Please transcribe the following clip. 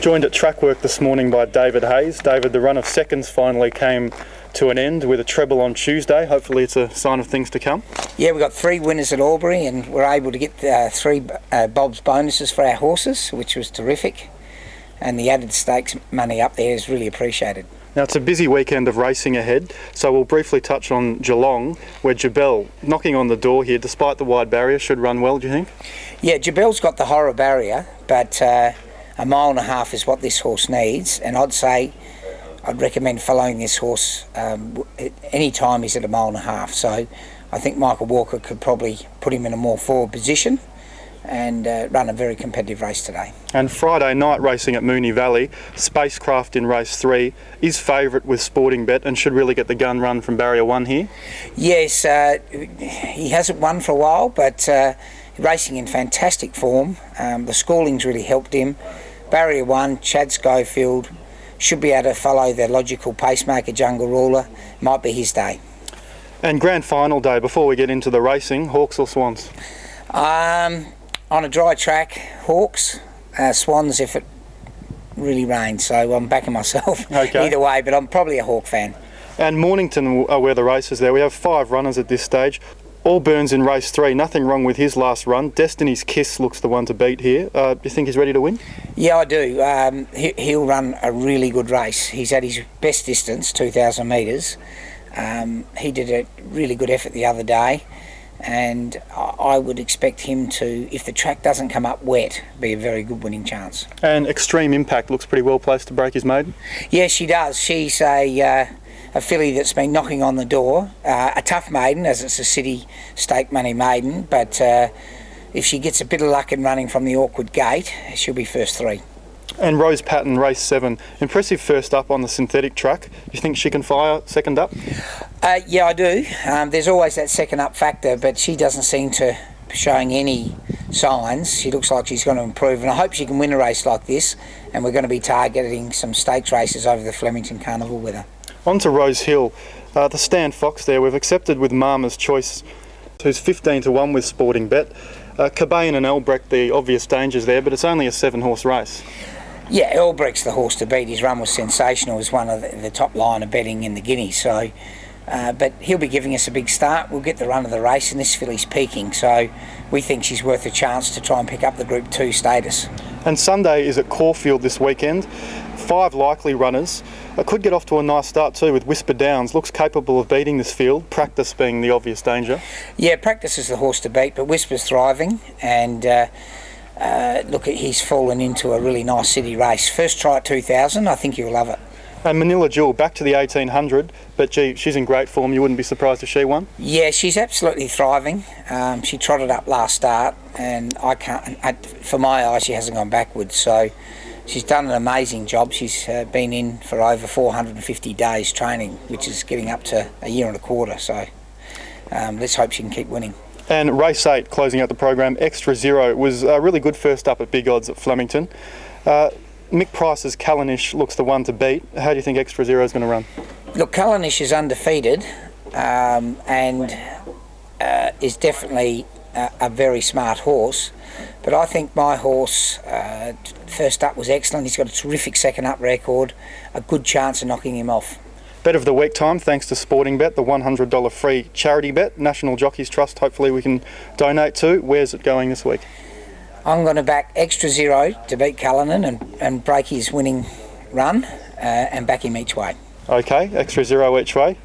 Joined at track work this morning by David Hayes. David, the run of seconds finally came to an end with a treble on Tuesday. Hopefully it's a sign of things to come. Yeah, we got 3 winners at Albury and we're able to get 3 Bob's bonuses for our horses, which was terrific. And the added stakes money up there is really appreciated. Now it's a busy weekend of racing ahead, so we'll briefly touch on Geelong, where Jabel, knocking on the door here, despite the wide barrier, should run well, do you think? Yeah, Jabel's got the horror barrier, but a mile and a half is what this horse needs, and I'd recommend following this horse any time he's at a mile and a half. So I think Michael Walker could probably put him in a more forward position and run a very competitive race today. And Friday night racing at Moonee Valley, Spacecraft in race 3 is favourite with Sporting Bet and should really get the gun run from barrier 1 here. Yes, he hasn't won for a while, but racing in fantastic form. The schooling's really helped him. Barrier 1, Chad Schofield, should be able to follow the logical pacemaker Jungle Ruler. Might be his day. And grand final day, before we get into the racing, Hawks or Swans? On a dry track, Hawks, Swans if it really rains, so I'm backing myself either way, but I'm probably a Hawk fan. And Mornington are where the race is there. We have 5 runners at this stage. Allburns in race 3, nothing wrong with his last run. Destiny's Kiss looks the one to beat here. Do you think he's ready to win? Yeah, I do. He'll run a really good race. He's at his best distance, 2,000 metres. He did a really good effort the other day. And I would expect him to, if the track doesn't come up wet, be a very good winning chance. And Extreme Impact looks pretty well placed to break his maiden? Yeah, she does. She's a filly that's been knocking on the door. A tough maiden, as it's a city stake money maiden, but if she gets a bit of luck in running from the awkward gate, she'll be first 3. And Rose Patton, race 7. Impressive first up on the synthetic track. Do you think she can fire second up? Yeah, I do. There's always that second up factor, but she doesn't seem to be showing any signs. She looks like she's going to improve, and I hope she can win a race like this, and we're going to be targeting some stakes races over the Flemington Carnival with her. On to Rose Hill. The Stan Fox there, we've accepted with Mama's Choice, who's 15 to 1 with Sporting Bet. Cobain and Elbrecht, the obvious dangers there, but it's only a 7-horse race. Yeah, Elbrecht's the horse to beat. His run was sensational. He was one of the top line of betting in the Guineas. So, but he'll be giving us a big start. We'll get the run of the race, and this filly's peaking. So we think she's worth a chance to try and pick up the Group 2 status. And Sunday is at Caulfield this weekend. 5 likely runners. Could get off to a nice start too with Whisper Downs. Looks capable of beating this field, Practice being the obvious danger. Yeah, Practice is the horse to beat, but Whisper's thriving, and look, he's fallen into a really nice city race. First try at 2,000, I think you'll love it. And Manila Jewel back to the 1,800, but gee, she's in great form. You wouldn't be surprised if she won? Yeah, she's absolutely thriving. She trotted up last start, and for my eyes, she hasn't gone backwards. So she's done an amazing job. She's been in for over 450 days training, which is getting up to a year and a quarter. So let's hope she can keep winning. And race 8, closing out the program, Extra Zero, was a really good first up at big odds at Flemington. Mick Price's Callanish looks the one to beat. How do you think Extra Zero is going to run? Look, Callanish is undefeated and is definitely a very smart horse. But I think my horse, first up, was excellent. He's got a terrific second up record, a good chance of knocking him off. Bet of the week time, thanks to Sporting Bet, the $100 free charity bet, National Jockeys Trust, hopefully we can donate to. Where's it going this week? I'm going to back Extra Zero to beat Cullinan and break his winning run and back him each way. Okay, Extra Zero each way.